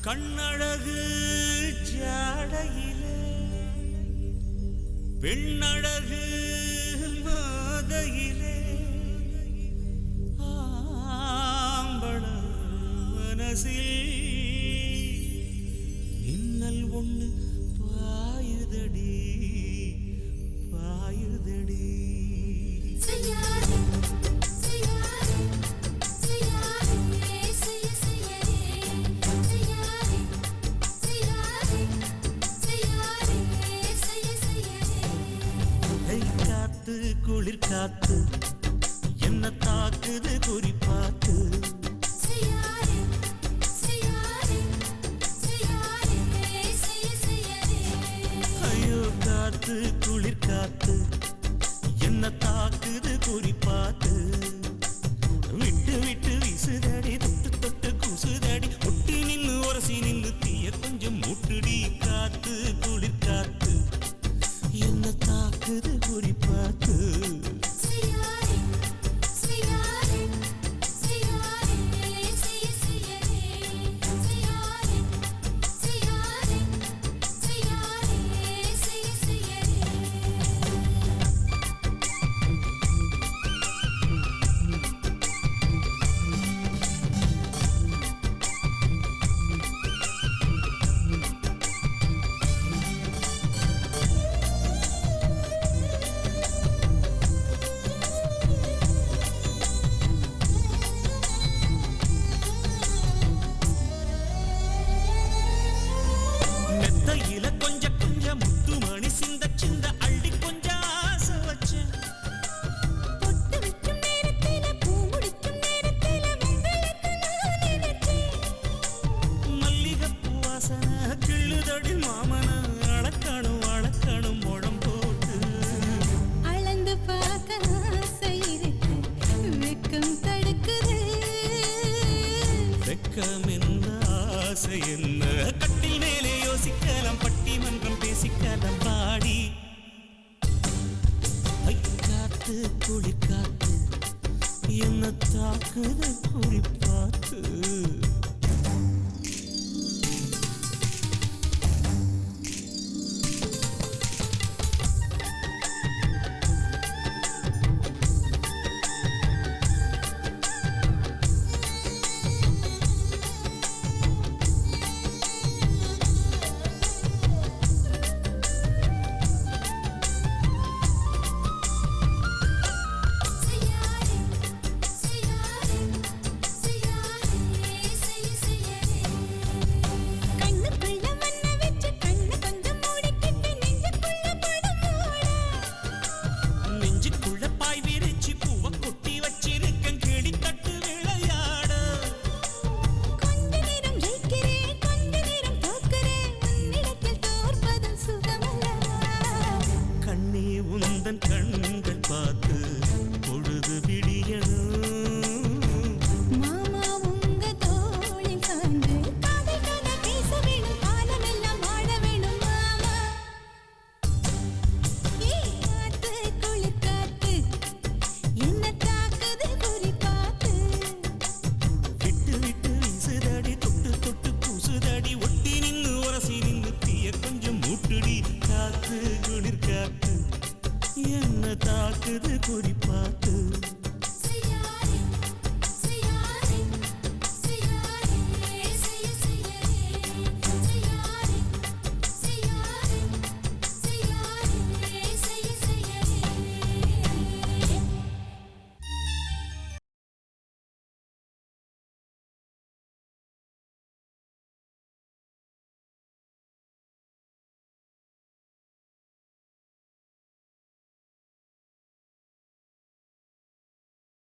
கண்ணழகு ஜாடையிலே பெண்ணழகு மாதையிலே ஆம்பள மனசில் மின்னல் ஒண்ணு பாயுதடி பாயுதடி. குளிர் காத்து என்ன தாக்குது குறிப்பாத்து ஐயோ காத்து குளிர் காத்து என்ன தாக்குது குறிப்பாத்து விட்டு விட்டு வீசுதடி தொட்டு தொட்டு குசுதடி ஒட்டி நின்னு உரசி நின்னு தீய கொஞ்சம் முட்டுடி காத்து குளிர் காத்து என்ன தாக்குது குறிப்பாத்து. என்ன கட்டில் மேலே யோசிக்கலாம் பட்டிமன்றம் பேசிக்கலாம் பாடி காத்து குளிர் காத்து என்ன தாக்குது குறிப்பாத்து.